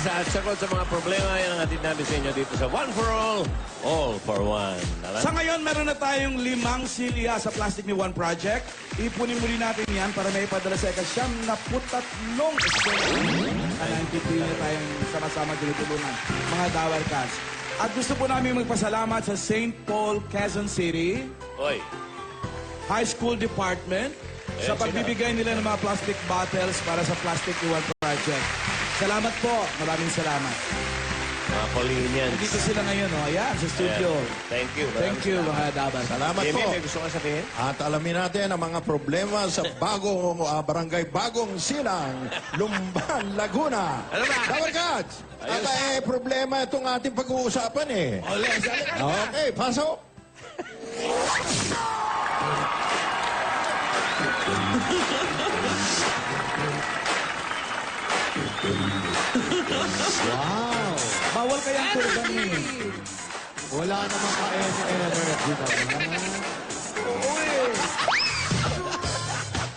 at sagot sa mga problema yan ang hatid namin sa inyo dito sa One for All for One. Alam? Sa ngayon, meron na tayong 5 silya sa Plastic Me One Project. Ipunin muli natin yan para may ipadala sa ikasyam na putatlong eskwela. Na na tayong sama-sama tinutulungan, mga Dawarkas. At gusto po namin magpasalamat sa St. Paul, Quezon City Oy. High School Department sa pagbibigay nila ng mga plastic bottles para sa Plastic Me One Project. Salamat po. Maraming salamat. Mga Colinians. Dito sila ngayon, oh. Ayan, sa studio. Thank you. Thank you, mga Dabar. Salamat Jimmy, po. may gusto ka sabihin? At alamin natin ang mga problema sa barangay Bagong Silang, Lumban, Laguna. Ano ba? Dawarkats! At problema itong ating pag-uusapan eh. Okay, pasok. Wow! Bawal kayang turban eh. Wala naman ka-energy naman. Oo eh.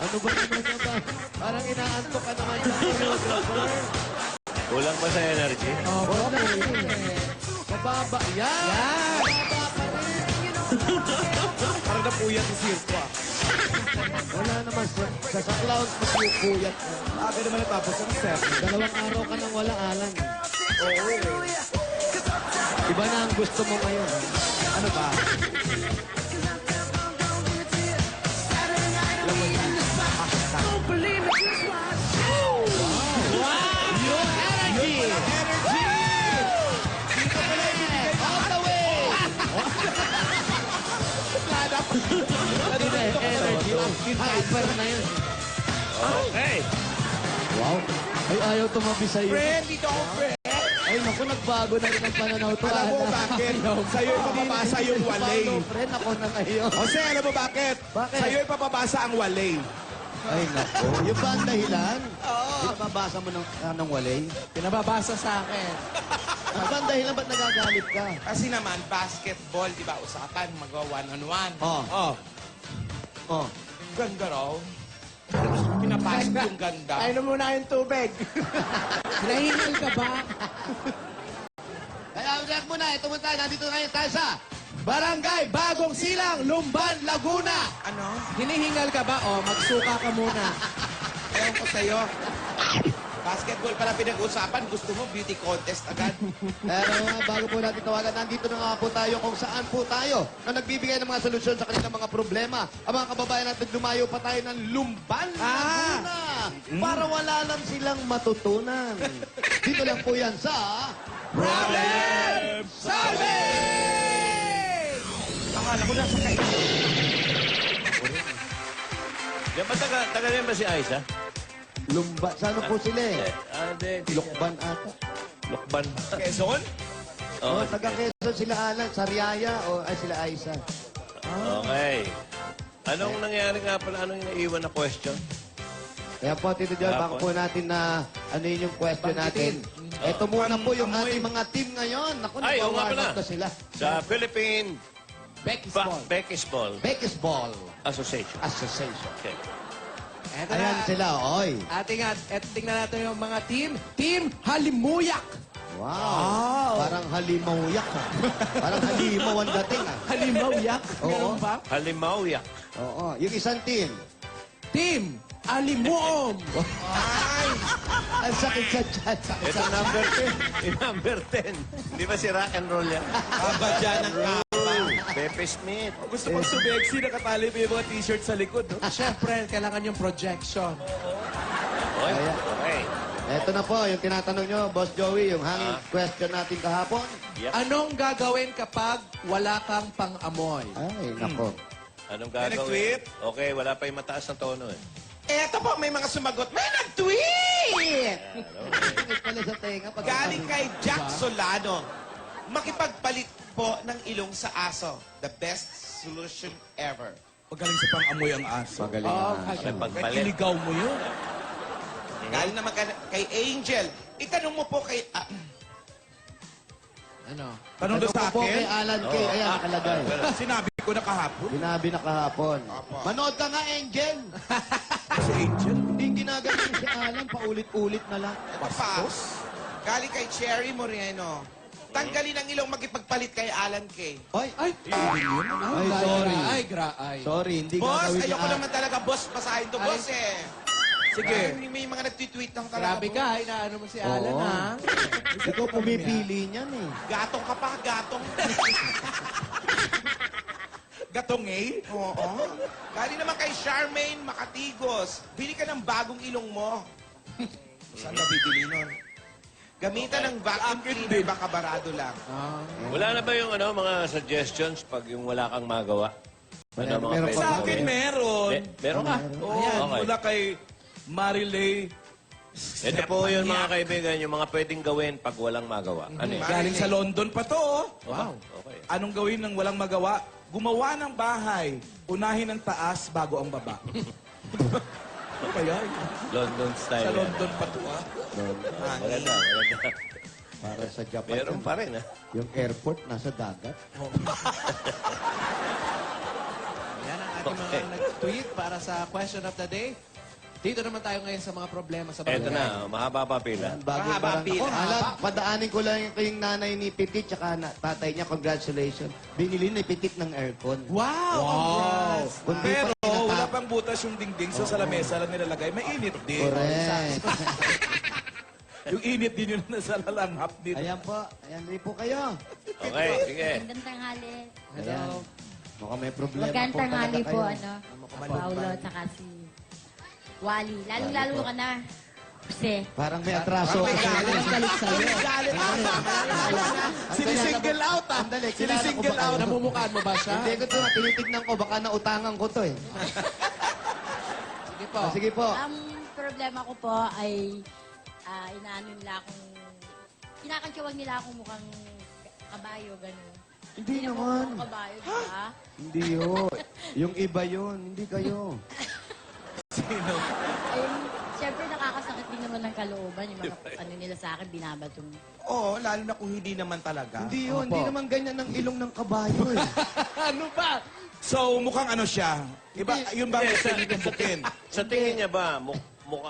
Ano ba naman ba? Parang inaantok ka naman sa photographer. Kulang pa sa energy? Wala eh. Mababa. Yan! Mababa pa rin. Parang napuyat si Sirko ah. Wala naman. Sa clouds, magpupuyat ka. Aga naman natapos ang set. 2 araw ka nang wala, Alan. Oo eh. Iba na ang gusto mo ngayon. Ano ba? Yung energy! All the way! Hindi na energy. Hyper na yun. Okay. Wow. Ay, ayaw tumabi sa'yo. Friend, dito ako friend. Ay, naku, nagbago na rin ang pananaw to. Alam mo Ana. bakit? Sa'yo ipapabasa yung walay. Follow, friend, ako na ngayon. Jose, alam mo bakit? Bakit? Sa'yo ipapabasa ang walay. Ay, naku. Yung ba ang dahilan? Oo. Pinababasa mo ng walay? Pinababasa sa akin. Ano ba ang dahilan? Ba't nagagalit ka? Kasi naman, basketball, di ba, usapan, magawa one-on-one. Oh. Oh. Ganda raw. Pinapasok yung ganda. Kaya na muna yung tubig. Nahingal ka ba? Kaya, ulit muna. Ito muna tayo. Nandito ngayon tayo sa... Barangay Bagong Silang, Lumban, Laguna. Ano? Hinihingal ka ba? O, magsuka ka muna. Ewan ko sa'yo. Basketball pala pinag-usapan. Gusto mo beauty contest agad. Pero bago po natin tawagan, nandito na nga po tayo kung saan po tayo na nagbibigay ng mga solusyon sa kanilang mga problema. Ang mga kababayan natin, lumayo pa tayo ng Lumban, Laguna. Para wala lang silang matutunan. Dito lang po yan sa... Problem solving! Akala ko nasa kayo. Yan ba taga rin ba si Aiza? Lumban. Saan po sila eh? Hindi. Lukban ata. Lukban. Quezon? Oh, taga Quezon sila Alan, Sariaya o ay sila Aiza. Okay. Anong nangyari nga pala? Anong naiwan na question? Kaya po, Tito Joy, baka po natin na ano yun yung question natin. Ito muna po yung ating mga team ngayon. Naku, Ay, oo nga nag-warm pala. up na sila. Sa Philippine Bekisball Bekisball Association. Association. Okay. Eto Ayan na. sila, oy. Ating at tingnan natin yung mga team. Team Halimuyak. Wow. Parang halimaw-yak. Ha? Parang halimaw ang dating. Ha? Halimaw-yak? Oo. Ganun ba? Halimauyak. Oo. Yung isang team. Team Alimuom. Ang sakit sa chat. Sakit Ito sa number 10. Yung number 10. Hindi ba si rock and roll yan? Aba dyan ang kaba. Pepe Smith. Gusto pang subexy, nakatali pa yung mga t-shirt sa likod. No? Siyempre, kailangan yung projection. Okay. Ayan. Okay. Ito na po, yung tinatanong nyo, Boss Joey, yung hanging question natin kahapon. Yep. Anong gagawin kapag wala kang pang-amoy? Ay, nako. Anong May gagawin? nag-tweet? Okay, wala pa yung mataas na tono eh. Eto po, may mga sumagot. May nag-tweet! Sakit pala sa tenga. Pag Galing kay Jack Solano. Makipagpalit po ng ilong sa aso. The best solution ever. Magaling sa pang-amoy ang aso. Magaling Oh, na. May Kahit pagpalit. iligaw mo yun. Galing naman kay Angel. Itanong mo po kay... Ano? Tanong doon sa po kay akin, Alan K. Ayan, nakalagay. sinabi ko na kahapon. Binabi na kahapon. Manood ka nga, Angel. Si Angel. Hindi ginagaling si Alan, paulit-ulit na lang. Ito pa. Galing kay Cherry Moreno. Tanggalin ang ilong magipagpalit kay Alan Kay. Ay, Ay, sorry. Ay. Sorry, hindi Boss, gagawin ayoko niya. naman talaga, boss. Basahin to, Ay. boss eh. Sige. May mga nagtitweet ng talaga. Grabe ka, inaano mo si Alan, Oo. ha? Ikaw pumipili niyan eh. Gatong ka pa, gatong. Gatong eh? Oo. Galing naman kay Charmaine Makatigos. Bili ka ng bagong ilong mo. Saan ba bibili nun? Gamitan ng vacuum cleaner, baka barado lang. Wala na ba yung mga suggestions pag yung wala kang magawa? Ano, mga Meron pwede pa Sa ba? akin meron. Meron ka? Oo, Okay. mula kay Marilay. Ito po yung mga kaibigan, yung mga pwedeng gawin pag walang magawa. Ano yun? Galing sa London pa to. Oh. Wow. Okay. Anong gawin ng walang magawa? Gumawa ng bahay. Unahin ang taas bago ang baba. Ano kaya? London style. Sa yan. London pa to, ah. Maganda, maganda. Para sa Japan. Meron yan. pa rin, ha? Yung airport nasa dagat. Yan ang ating mga nag-tweet para sa question of the day. Dito naman tayo ngayon sa mga problema sa Eto barangay. na, mahaba pa pila. Mahaba ang pila. Padaanin ko lang yung nanay ni Pitit tsaka tatay niya. Congratulations. Binili ni Pitit ng aircon. Wow! Congrats! Kundi Pero pa tinatap- wala pang butas yung dingding, so sa lamesa lang nilalagay. Mainit din. Correct. Yung init din yun nasa lalanghap din. Ayan po. Ayan rin po kayo. Okay, sige. Magandang tanghali. Ayan. Mukhang may problema Magandang po tanghali talaga po, kayo. Paulo, tsaka si Wally. Lalong-lalo ka na. Kasi, Parang may atraso. May galit. Galit. Sinisingle out, ah. Sandali, kilala ko Sinisingle ba out. kayo? Namumukhaan mo ba siya? Hindi ko ito. Tinitignan ko. Baka nautangan ko to eh. Sige po. Sige po. ang problema ko po ay inaano nila akong, kinakantiyawag nila akong mukhang kabayo, gano'n. Hindi naman naman. mukhang kabayo, di ba? Hindi yun. Yung iba yun. Hindi kayo. Ayun, siyempre nakakasakit din naman ng kalooban. Yung mga ano nila sa akin, binabatong. Oo, lalo na kung hindi naman talaga. Hindi yun. Hindi naman ganyan ang ilong ng kabayo eh. Ano ba? So, mukhang ano siya? Iba, yun ba ang gusto niyo tumbukin? Sa tingin niya ba,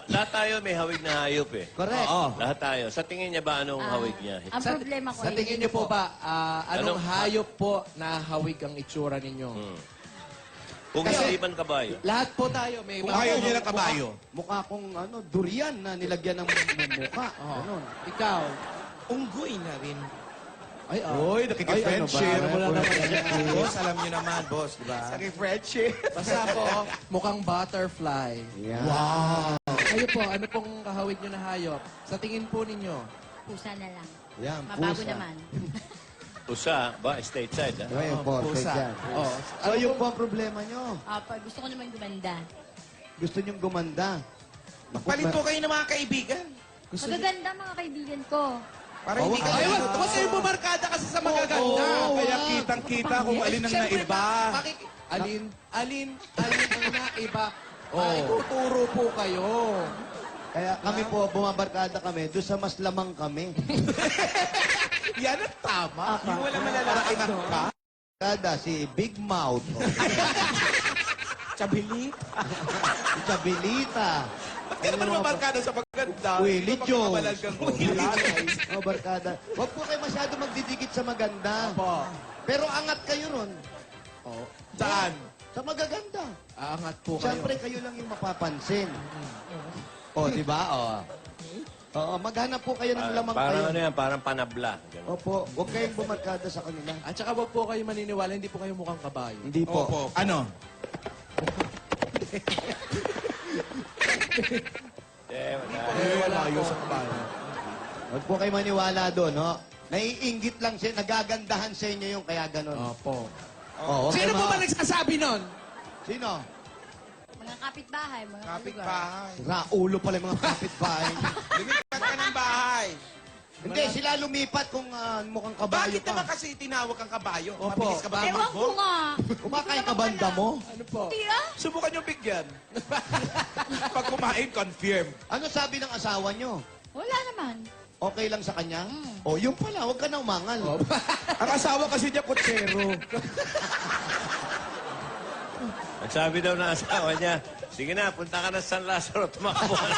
lahat tayo may hawig na hayop eh. Correct. Oo. Lahat tayo. Sa tingin niya ba anong hawig niya? Ang problema ko Sa ay, tingin niyo po ba, anong Anong- hayop po na hawig ang itsura ninyo? Kung hindi man kabayo. Lahat po tayo may Kung ayaw niya ng kabayo. Mukha kong durian na nilagyan ng mukha. Oo. Ganun. Ikaw. Unggoy na rin. Ay, Uy, nakikipendship. Ano ba? Boss, alam niyo naman, boss, di ba? Nakikipendship. Basta po, mukhang butterfly. Yan. Kayo po, ano pong kahawig nyo na hayop? Sa tingin po ninyo? pusa na lang. Yan, Mabago pusa. naman. Usa, ba? Stateside, ha? Ayun po, Pusa. dyan. Oh, So, yun po ang problema nyo. Gusto ko naman gumanda. Gusto nyong gumanda. Naku, Palit po kayo ng mga kaibigan. Magaganda mga kaibigan ko. Para hindi Oh, kayo Ay, dito. wag kayo bumarkada kasi sa magaganda. Kaya kitang-kita kung alin ang Siyempre, naiba. Alin ang naiba. Ituturo po kayo. Kaya kami po, bumabarkada kami, doon sa mas lamang kami. Yan ang tama. Yung wala malalaki ka. Kada si Big Mouth. Chabili. Si Chabilita. Ba't ka naman mabarkada sa paganda? Willie Jones. Mapagkabalagang Willie. Oh, barkada. Huwag po kayo masyado magdidikit sa maganda. Pero angat kayo ron. Oh, Saan? Sa magaganda. aangat po kayo. Siyempre kayo lang yung mapapansin. O, di ba? O. Oo, maghanap po kayo ng lamang kayo. Parang ano yan, parang panabla. Ganun. Opo, huwag kayong bumarkada sa kanila. At saka wag po kayo maniniwala, hindi po kayo mukhang kabayo. Hindi po. Opo. Ano? Wala. Malayo sa kabayo. Huwag po kayo maniwala doon, no? Naiinggit lang siya, nagagandahan sa inyo yung kaya ganun. Opo. Oh, Sino po ba nagsasabi nun? Sino? Mga kapitbahay, mga kalugar. Kapit-bahay. Raulo pala yung mga kapitbahay. Lumipat ka ng bahay. Hindi, sila lumipat kung mukhang kabayo Bakit ka. naman kasi tinawag kang kabayo? Opo. Mabilis ka ba Ewan ko tumakbo? nga. Kumakain ka banda mo? Ano po? Hindi ah. Subukan niyo bigyan. Pag kumain, confirm. Ano sabi ng asawa nyo? Wala naman. Okay lang sa kanya? O, yun pala, huwag ka na umangal. Ang asawa kasi niya kutsero. Nagsabi daw ng asawa niya, sige na, punta ka na sa San Lazaro, tumakbo ka na.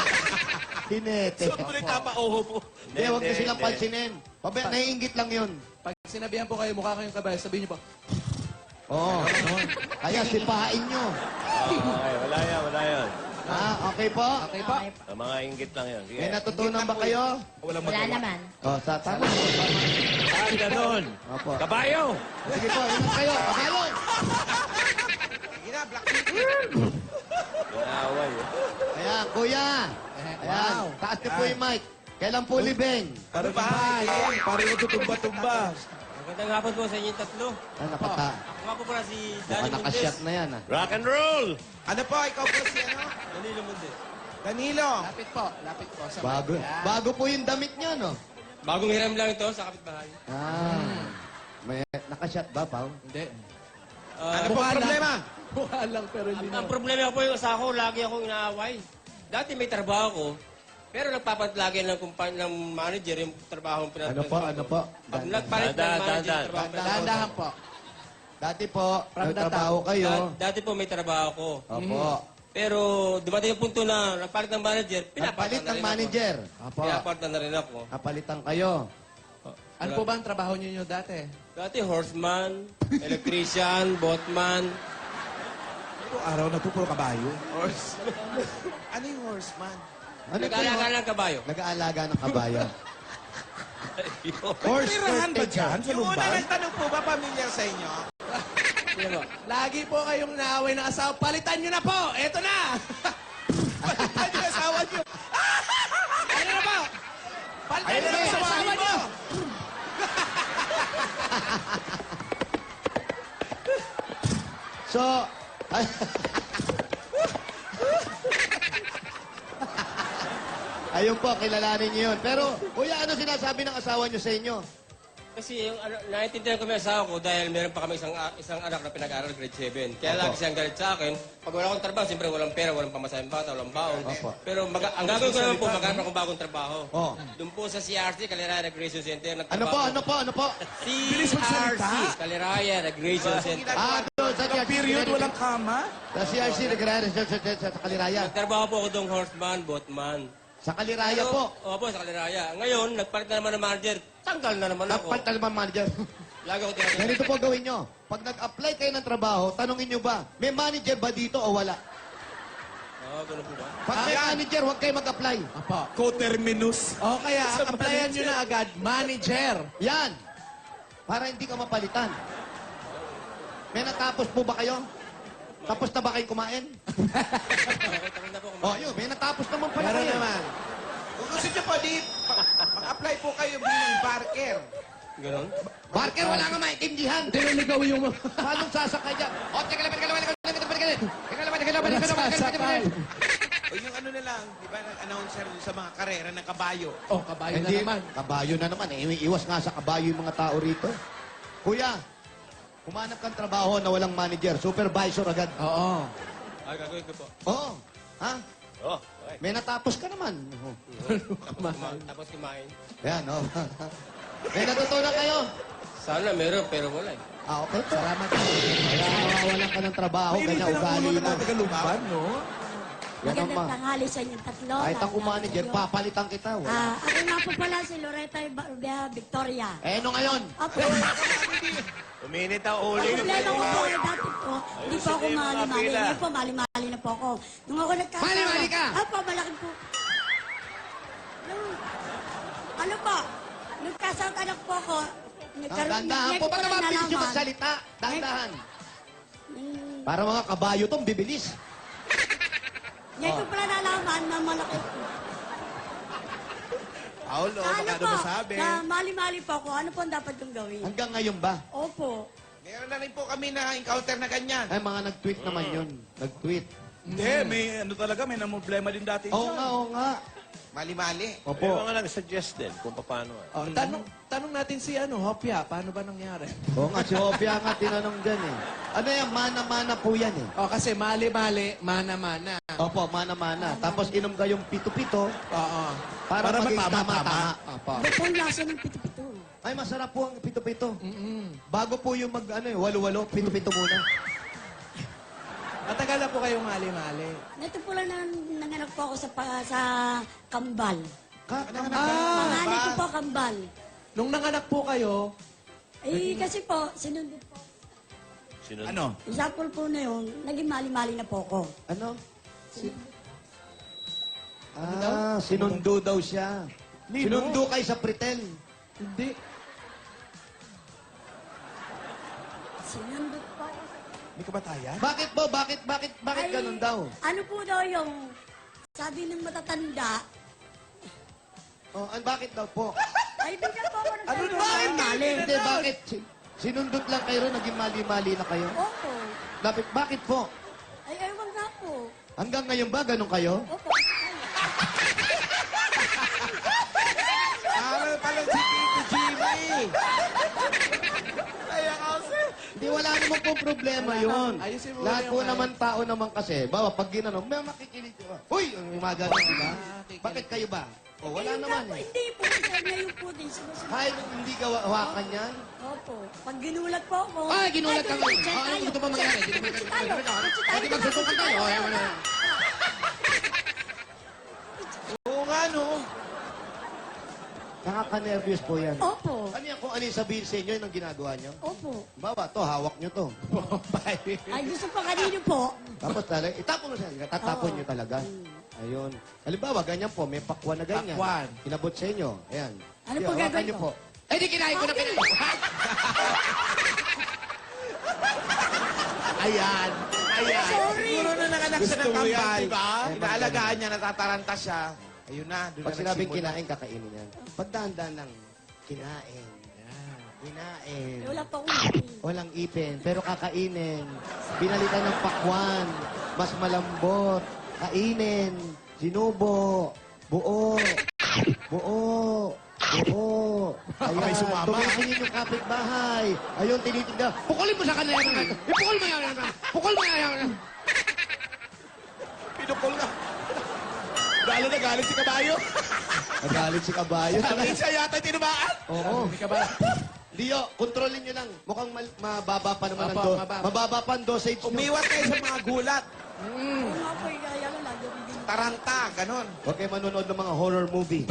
Hinete. Hindi, huwag na silang pansinin. Naiingit lang yun. Pag sinabihan po kayo, mukha kayong kabayo, sabihin niyo po, Oo. Kaya sipain nyo. Okay, wala yan, wala yan. Okay po? okay po? Okay. Mga inggit lang yan. Sige. May natutunan ba kayo? Wala naman. Sa tama. Ganun. Opo. Kabayo! Sige po, ingat kayo. Kabalo! Sige na, Black Sheep. Inaaway. Ayan, kuya. Ayan, Wow. taas niyo po yung mic. Kailan po libing? Para ba? Parang natutumba-tumba. Magandang hapon po sa inyong tatlo. Nakata. Ako nga po pala si Baka Danny Mundes. nakasyat na yan. Rock and roll! Ano po, ikaw po si ano? Danilo Mundes. Danilo. Lapit po sa Bago. mic. Yan. Bago po yung damit niya, no? Bagong hiram lang ito sa kapitbahay. May nakasyat ba, Pao? Hindi. Ano po problema? Mukha lang, pero hindi Ang na. problema po yung asawa ko, lagi akong inaaway. Dati may trabaho ko, pero nagpapatlagay ng ng manager yung trabaho ng Ano po, ano po? Pag nagpalit ng Dahan, manager dahan, yung trabaho. Dahan-dahan po. Dati po, From the nagtrabaho kayo. Dati po may trabaho ko. Opo. Pero dumating yung punto na nagpalit ng manager, Napalit ng na rin manager. ako. Opo. Pinapalitan na rin ako. Napalitan kayo. Ano po ba ang trabaho niyo dati? Dati horseman, electrician, boatman. Ito araw na to, puro kabayo. Ano yung horseman? Ano po Nag-aalaga yun? ng kabayo. Nag-aalaga ng kabayo. Horse tirahan ba dyan sa Yung una lumban? nagtanong po ba pamilyar sa inyo? Yan po. Lagi po kayong naaway ng asawa. Palitan niyo na po! Eto na! Palitan yung asawa niyo. Ano na po? Palitan Ayun niyo na na yung yung asawa sabihin niyo! mo. So, ayun po, kilalanin niyo yun. Pero, kuya, ano sinasabi ng asawa niyo sa inyo? Kasi yung naiintindihan ko may asawa ko dahil meron pa kami isang anak na pinag-aaral grade 7. Kaya lagi siyang galit sa akin. Pag wala akong trabaho, siyempre walang pera, walang pamasahing bata, walang baon. Opo. Pero ang gagawin ko naman po, maghanap akong bagong trabaho. Oh. Doon po sa CRC, Caliraya Recreation Center. Ano po, ano po, ano po? CRC, Caliraya Recreation Center. Doon sa Period, walang kama? Sa CRC, nagre sa Kaliraya. Nagtrabaho po ako doon horseman, boatman. Sa Kaliraya po. Opo, sa Caliraya. Ngayon, nagpalit na naman ng manager. Tanggal na naman ako. Nagpalitan naman manager. Lagi ako tinatanong. Ganito po gawin nyo. Pag nag-apply kayo ng trabaho, tanongin nyo ba, may manager ba dito o wala? Ganun po ba? Pag may manager, huwag kayo mag-apply. Apo. Co-terminus. O kaya, applyan niyo na agad, manager. Yan. Para hindi ka mapalitan. May natapos po ba kayo? Tapos na ba kayo kumain? Tapos na po kumain. Oh, yun. May natapos naman pala Meron kayo. naman. Kung gusto niyo po, mag-apply po kayo bilang barker. Ganon? Barker, wala nga maintindihan. Tiniligaw yung mga... Paano sasakay dyan? O, teka lang, teka lang, teka lang, teka lang, teka lang, teka lang, Walang teka lang, sasakay. O yung ano na lang, di ba, nag-announcer sa mga karera ng kabayo. Oh, kabayo na Hindi, naman. kabayo na naman. Iwas nga sa kabayo yung mga tao rito. Kuya, humanap kang trabaho na walang manager. Supervisor agad. Oo. Ay, gagawin ko po. Oo. Ha? Oh, okay. May natapos ka naman. Oh. Tapos kumain. Yan, oh. May natutunan kayo. Sana meron, pero wala eh. Okay po. Salamat. Kaya mawawalan ka ng trabaho. Ganyan ugali Ulo mo. na tagalumban, no? Yan ang Magandang tanghali sa inyong tatlo. Kahit ako Lalo-lalo manager, sa iyo. papalitan kita. Wala. Ako nga po pala si Loretta Victoria. Eh, no ngayon? Opo. Uminit ang Ang uling. problema ko po ay dati po, hindi po ako Ayusin mo yung mga mali-mali. pila. Ngayon po, mali-mali na po ako. Nung ako nagkasawa. Mali-mali ka? Opo, malaki po. Ano po? Nagkasawa anak po ako. Dahan-dahan po. Ba't naman bilis yung magsalita? Dahan-dahan. Para mga kabayo tong bibilis. Ngayon ko pala nalaman na malaki po. Paulo, Ano baka po? ano masabi. Na mali-mali po ako. Ano po ang dapat kong gawin? Hanggang ngayon ba? Opo. Meron na rin po kami na encounter na ganyan. Ay, mga nag-tweet naman yun. Nag-tweet. Hindi, may ano talaga, may problema din dati. Oo nga, oo nga. Mali-mali. May Opo. mga nag-suggest din kung paano. Oh, tanong natin si Hopia, paano ba nangyari? Oo nga, si Opia nga tinanong dyan eh. Ano yan? Mana-mana po yan eh. Oh, kasi mali-mali, mana-mana. Opo, mana-mana. Tapos inom kayong pito-pito Oo. para maging matama-tama. tama-tama. Opo. Ano po ang lasa ng pito-pito? Ay, masarap po ang pito-pito. Mm-mm. Bago po yung walo-walo, pito-pito muna. Matagal na po kayong mali-mali. Ito po lang nanganak po ako sa Kambal. Panganay ko po Kambal. Nung nanganak po kayo, Eh, kasi po, sinundot po. Sino? Ano? Example po na yun, naging mali-mali na po ako. Ano? Sinundo daw siya. Sinundo kay sa pretend. hindi. Sinundot po ako. May kabatayan? Bakit po? Bakit Ay, ganun daw? Ano po daw yung, sabi ng matatanda, Oh, bakit daw po? ay bigyan po ako ng Ano sabi bakit ng mali? Hindi, bakit? Sinundot lang kayo, naging mali-mali na kayo? Opo. Bakit po? Ay, ewan nga po. Hanggang ngayon ba, ganun kayo? Opo. Aral pala si Tito Jimmy. Kaya kasi. Hindi, wala naman pong problema yun. Ayusin mo Lahat yung po kaya. naman tao naman kasi, bawa pag ginanong, may makikinig ka ba? Uy! Ang mga ganun, di ba? Kikinig. Bakit kayo ba? O, wala Ayun naman nga po, eh. Hindi po, sir, ngayon po din sinusunod. Hay, hindi ka hawakan yan? Opo. Pag ginulat po ako. Ay, ginulat ka doon, ngayon. check Ano tayo. gusto pa mangyari? Check tayo. Pwede magsusukan tayo. O, ayaw na. Oo nga, no. Nakaka-nervous po yan. Opo. Ano yan kung ano yung sabihin sa inyo, yun ang ginagawa nyo? Opo. Bawa, to, hawak nyo to. Ay, gusto pa kanino po. Tapos talaga, itapon mo siya. Tatapon nyo talaga. Ayun. Halimbawa, ganyan po, may pakwan na ganyan. Pakwan. Inabot sa inyo. Ayan. Ano Sige, po hawakan gagawin nyo ko? po. Eh, di kinain ko na kinain. Ayan. Ayan. Sorry. Siguro na nanganak siya ng Gusto mo yan, kambal. diba? Inaalagaan niya, natataranta siya. Ayun na, doon Pag na sinabing nagsimula. kinain, kakainin yan. Pag dahan-dahan lang, kinain. Kinain. Eh, wala pa akong ipin. Walang ipin, pero kakainin. Pinalitan ng pakwan. Mas malambot. Kainin. Sinubo. Buo. Buo. Buo. Ayan. Tumitingin yung kapitbahay. Ayun, tinitignan. Pukulin mo sa kanila yan. Ipukul mo yan. Pukul mo yan. Pinukol na. Lalo na galit si Kabayo. Nagalit si kabayo. Sabi siya yata tinubaan. Oo. Hindi ka ba? Dio, kontrolin nyo lang. Mukhang mababa pa naman ang Opo, mababa. mababa pa ang dosage nyo. Umiwas kayo sa mga gulat. Oo nga po, kaya lang lagi ako din. Taranta, ganon. Huwag kayo manonood ng mga horror movie.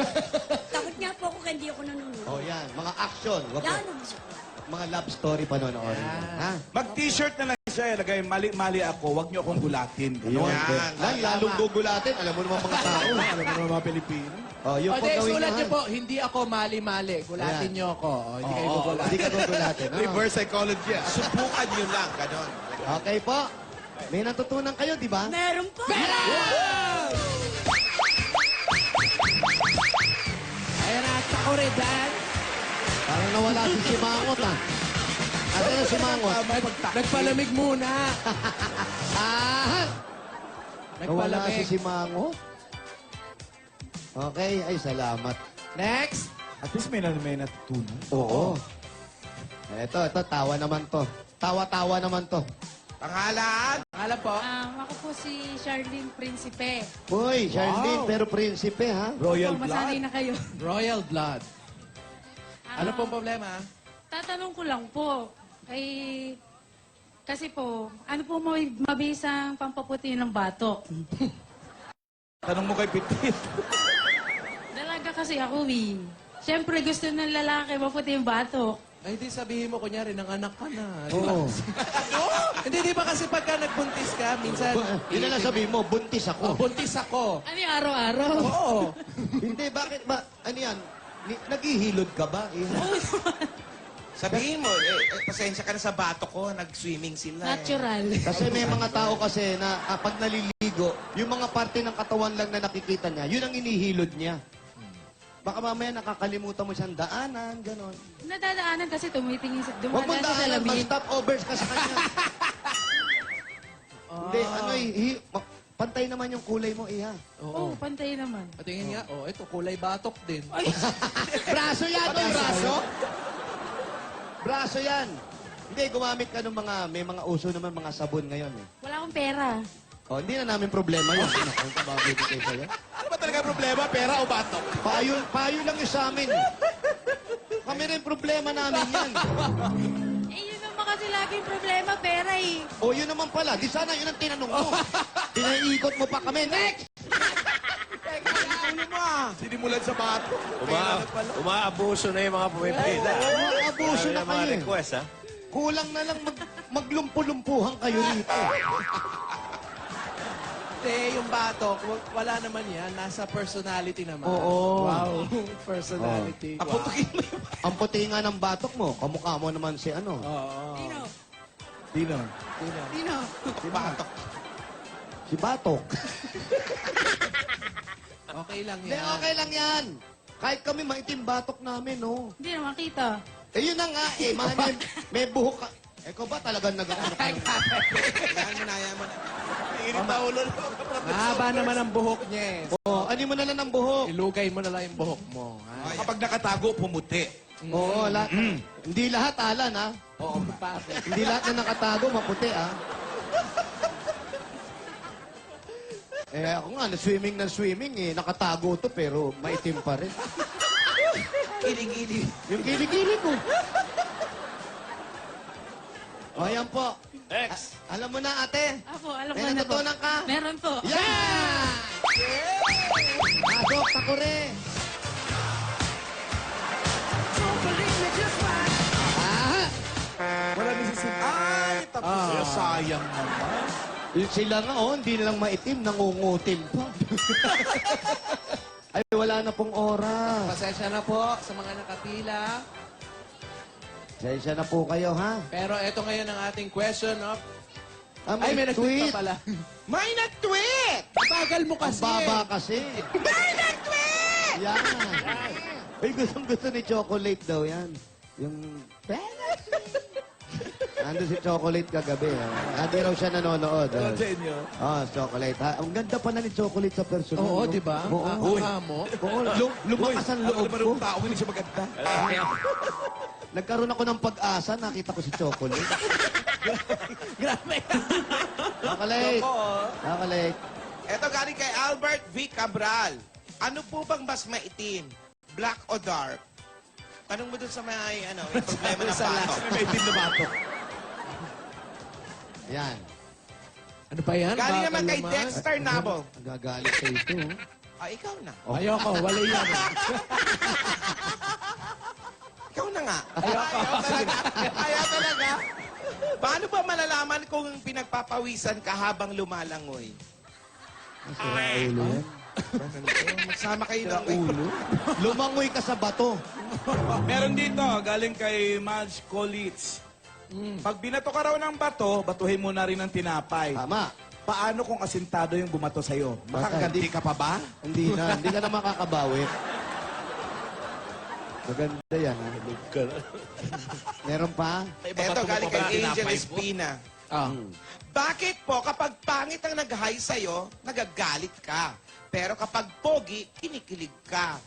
Takot nga po ako kaya hindi ako nanonood. Oh, yan. Mga action. Wag Yan mo. ang gusto ko. Mga love story panonood. Ha? Mag-t-shirt na lang siya. Lagay, mali-mali ako. Huwag niyo akong gulatin. Yun. Yan. Lang, lalong gugulatin. Alam mo naman mga tao. Alam mo naman mga Pilipino. Oh, yung O, po di, gawin sulat nyo, niyo ha? po, hindi ako mali-mali. Gulatin Ayan. niyo ako. O, hindi kayo Oo, gugulatin. hindi ka gugulatin. ha? Reverse psychology. Subukan nyo lang, ganon. Okay po. May natutunan kayo, di ba? Meron po. Ayan na, Takoredan. Parang nawala si Simangot, ha? Ate na Simangot. Nagpalamig muna. Ah! Nawala si Nagpalamig. Simangot? Okay. Ay, salamat. Next. At least may natutunan. Oo. Ito, tawa naman to. Tawa-tawa naman to. Pangalan? Alam po. Ako po si Charlene Principe. Uy, Charlene, Wow. pero prinsipe, ha? Royal Opo, masanay blood. na kayo. Royal Blood. Ano pong problema? Tatanong ko lang po, kasi po, ano po mabisang pampaputi ng batok? Tanong mo kay Pitit. Dalaga kasi ako, Siyempre, gusto ng lalaki maputi yung batok. Ay, di sabihin mo, kunyari, ng anak ka na. Di ba? Oo. Hindi, di ba kasi pagka nagbuntis ka, minsan... Yun na lang sabihin mo, buntis Oh, ako. buntis ako. Ano yung araw-araw? Oo. Hindi, bakit ba? Ano yan? Naghihilod ka ba? Sabihin mo, pasensya ka na sa bato ko, nag-swimming sila. Natural. Kasi may mga tao kasi na pag naliligo, yung mga parte ng katawan lang na nakikita niya, yun ang inihilod niya. Baka mamaya nakakalimutan mo siyang daanan, ganon. Nadadaanan kasi tumitingin sa Huwag mong dumadaan sa daanan, salamin. mag-stopovers ka sa kanya. Hindi, pantay naman yung kulay mo, iha. Oo, pantay naman. Patingin nga, oh, ito, kulay batok din. Braso yan, oh, braso. Braso yan. Hindi, gumamit ka ng may mga uso naman, mga sabon ngayon. Eh. Wala akong pera. Oh, hindi na namin problema yun. Ano ba bibigay sa'yo? Ano ba talaga problema? Pera o batok? Payo lang yung sa amin. Kami rin problema namin yan. Eh, yun ang mga kasi laging problema, pera eh. O yun naman pala, di sana yun ang tinanong mo. Pinaiikot mo pa kami. Next! Ulo mo ah. Sinimulan sa bato. Umaabuso na yung mga pumipila. Abuso na Yung mga kayo. request, ha? Kulang na lang maglumpu-lumpuhan kayo rito. Hindi, yung batok, wala naman yan. Nasa personality naman. Oo. Wow, personality. Aputukin mo yung... Ang puti nga ng batok mo, kamukha mo naman si ano. Oo. Tino. Dino. Tino. Si Batok. Si Batok. Okay lang Hindi, yan. okay lang yan. Kahit kami maitim batok namin, no? Hindi naman kita. Eh, yun na nga, eh. May buhok ka. Ikaw ba talagang nag-ano ka? Yan mo na, yan mo na. Init na ulo. Mahaba naman ang buhok niya eh. Oo, ani mo na lang ng buhok. Ilugay mo na lang yung buhok mo. Ha? Kapag nakatago, pumuti. Oo, hindi lahat alan, ha? Oo, bakit? Hindi lahat na nakatago, maputi, ha? Eh, ako nga, na swimming, eh. Nakatago to, pero maitim pa rin. Kilig-kilig. Yung kilikili ko. O, yan po. Next. Alam mo na, ate. Ako, alam May ko na po. natutunan ka? Meron po. Yan! Pasok, takore. Ah! Wala na si Sid. Ay, tapos. Sayang naman. Yung sila nga, oh, hindi nilang maitim, nangungutim pa. Ay, wala na pong oras. Pasensya na po sa mga nakapila. Sensya na po kayo, ha? Pero ito ngayon ang ating question of... Ah, Ay, may nag-tweet pa pala. May nag-tweet! Bagal mo Ang kasi. baba kasi. May nag-tweet! Yan. Ay, gustong-gusto ni Chocolate daw yan. Yung... Ando si Chocolate kagabi. Ha? Hindi raw siya nanonood. Ano sa inyo? Chocolate. Ha? Ang ganda pa na ni Chocolate sa personal. Oo, no? di ba? Oo. Mukha mo. Oo, lumakas ang loob Ano ba ko. ng tao, hindi siya maganda. Nagkaroon ako ng pag-asa, nakita ko si Chocolate. Grabe. Chocolate. Chocolate. Ito galing kay Albert V. Cabral. Ano po bang mas maitim? Black o dark? Tanong mo dun sa may, may problema ng Sa batok. May itim na bato. Yan. Ano ba yan? Galing Bagal naman kay naman. Dexter Nabo. Nagagalit sa ito. Ah, ikaw na. Ayoko, wala yan. Ikaw na nga. Ayaw talaga. Ayaw talaga. Paano ba malalaman kung pinagpapawisan ka habang lumalangoy? Masira ulo yan. Magsama kayo ng Ulo? Lumangoy ka sa bato. Meron dito, galing kay Madge Colitz. Pag binato ka raw ng bato, batuhin mo na rin ng tinapay. Tama. Paano kung asintado yung bumato sa'yo? Makaganti ka pa ba? Hindi ka na makakabawi. Maganda yan, ha? Meron pa? Ito galing kay Angel Espina. Ah. Bakit po kapag pangit ang nag-hi sa'yo, nagagalit ka? Pero kapag pogi, kinikilig ka.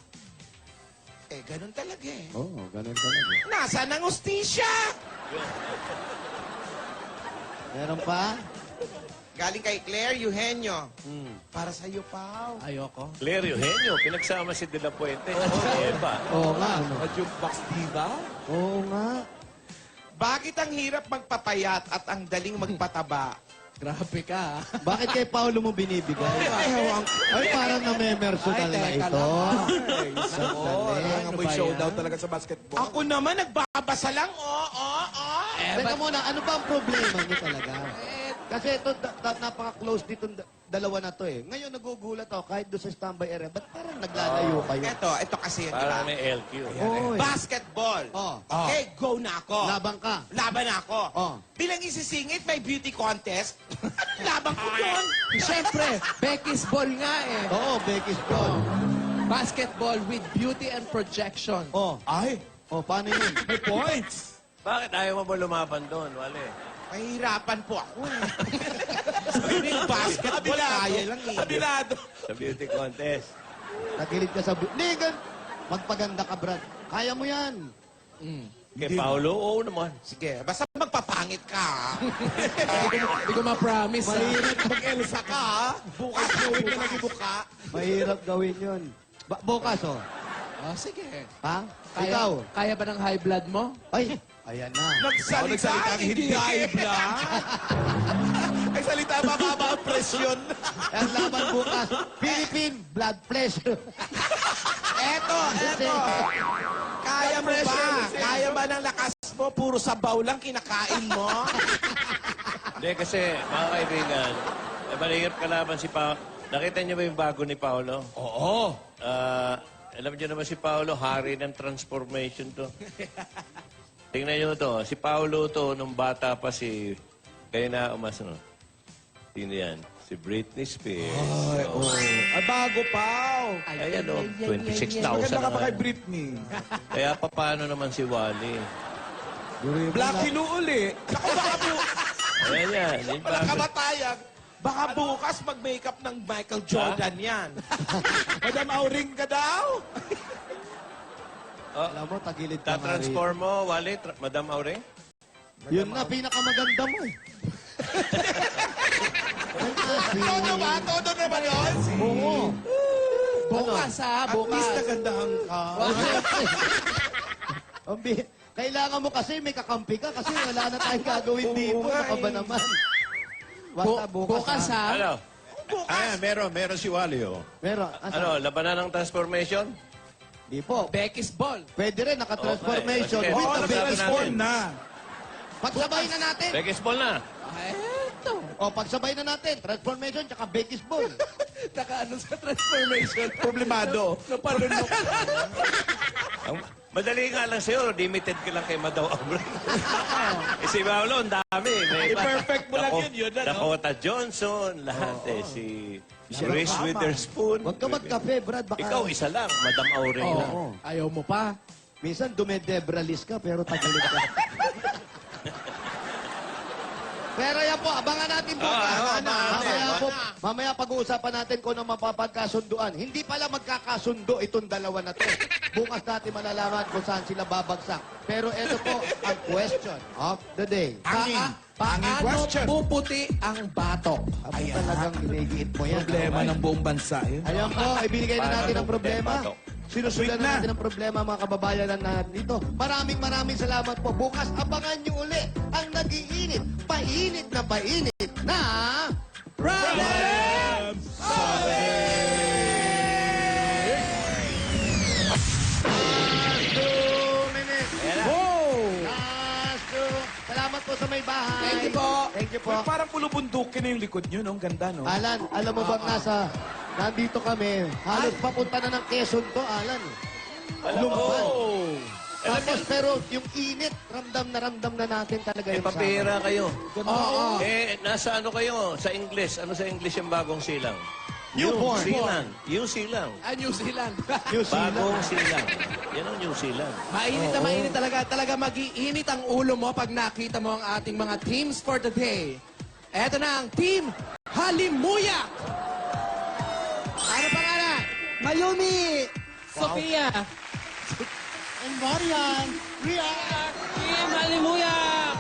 Eh, ganun talaga eh. Oo, ganun talaga. Nasaan ang ustisya? Meron pa? Galing kay Claire Eugenio. Para sa'yo, Pao. Ayoko. Claire Eugenio, pinagsama si De La Puente. Eva. Oo nga, ano? Jukebox diva? Oo nga. Bakit ang hirap magpapayat at ang daling magpataba? Grabe ka. Bakit kay Paolo mo binibigay? Ay, parang namemerso Ay, talaga teka ito. lang. Sandali. Ang Ano may ba showdown yan? talaga sa basketball. Ako naman, nagbabasa lang. Teka muna, ano ba ang problema niyo talaga? Kasi ito, napaka-close dito dalawa na to eh. Ngayon nagugulat ako, kahit doon sa standby area, ba't parang naglalayo kayo? Ito kasi yun, di ba? Parang may LQ. Oy. Basketball. Oh. Okay, go na ako. Laban ka. Laban ako. Oh. Bilang isisingit, may beauty contest. Anong laban ko doon? Siyempre, Becky's ball nga eh. Oo, Becky's ball. Basketball with beauty and projection. Oh, Ay, paano yun? may points. Bakit ayaw mo ba lumaban doon, Wale? Mahirapan po ako eh. Yung basketball, kaya lang eh. Kabinado. Sa beauty contest. Nagilid ka sa... Ligan! Magpaganda ka, Brad. Kaya mo yan. Kay Paolo, oo naman. Sige, basta magpapangit ka. Hindi ko ma-promise. Mahirap, Mag-Elsa ka, ha? Bukas gawin ka nagibuka. mahirap gawin yun. Bukas, oh. Oh, sige. Ha? Kaya, Ikaw? kaya ba ng high blood mo? Ay, Ayan na. Nagsalita, hindi high blood. Nagsalita, mababa ang presyon. Ang laban bukas, Philippine blood pressure. Eto. Kaya mo ba? Kaya ba ng lakas mo? Puro sabaw lang kinakain mo? Hindi, kasi, mga kaibigan, malihirap kalaban si Paolo. Nakita niyo ba yung bago ni Paolo? Oo. Alam niyo naman si Paolo, hari ng transformation to. Tingnan niyo to, si Paolo to, nung bata pa si... Kayo na umasunod. Sino yan? Si Britney Spears. Bago pa. Ayan o, 26,000 Maganda ka pa kay na. Britney. Kaya paano naman si Wally? Blacky Lou uli. Ako baka Ayan yan. Yung bago. kamatayan. Baka bukas mag-makeup ng Michael Jordan yan. Madam Auring ka daw. Alam mo, tagilid ka nga rin. Tatransform mo, Wally, Madam Aure? Yun na, pinakamaganda mo eh. Todo ba? Todo naman yun? Oo. Bukas ha, At least bukas. nagandahan ka. Kailangan mo kasi may kakampi ka kasi wala na tayong gagawin dito. nga Baka ba eh. naman? Basta Bukas ha. ha. Ano? Meron si Wally, oh. Meron. Ano, labanan ng transformation? Di po. Becky's Ball. Pwede rin, naka-transformation. Okay. With Oo, the Laban nag-transform natin. na. Pagsabay na natin. Becky's Ball na. Eto. O, pagsabay na natin. Transformation tsaka Becky's Ball. Nakaano sa transformation. Problemado. Napalunok. Madali nga lang sa'yo, limited ka lang kay Madam Aure. Si Paolo, ang dami. May I-perfect mo lang yun, ano? Dakota Johnson, lahat eh. Si Reese Witherspoon. Huwag ka magkape, Brad. Baka... Ikaw, isa lang, Madam Aure lang. Oo. Ayaw mo pa. Minsan dumedebralis ka, pero tagilid ka. Pero yan po, abangan natin bukas. Mamaya pag-uusapan natin kung ano mapapagkasunduan. Hindi pala magkakasundo itong dalawa na to. Bukas natin malalaman kung saan sila babagsak. Pero ito po ang question of the day. Hanging question. Paano puputi ang batok? Ako talagang ginigiit mo yan. Problema ng buong bansa yun. Ayan po, ibinigay na natin ang problema. Sinusulan Sweet na. na natin ang problema mga kababayan na dito. Maraming salamat po. Bukas abangan nyo uli ang nagiinit, painit na Problem! Salamat po sa may bahay. Thank you po. Thank you po. Parang pulubundukin na yung likod nyo, no? Ang ganda, no? Alan, alam mo bang nandito kami, halos papunta na ng Quezon to, Alan. Lumban. Tapos pero yung init, ramdam na natin talaga Eh, yung papira kayo. Oo. Eh, nasa ano kayo? Sa English. Ano sa English yung bagong silang? Newborn. New Zealand. New Zealand. New Zealand. Bagong silang. Yan ang New Zealand. Mainit na mainit talaga. Talaga mag-iinit ang ulo mo pag nakita mo ang ating mga teams for the day. Eto na ang Team Halimuyak. Ano pangalan? Mayumi! Sophia! And Marian. Team Halimuyak!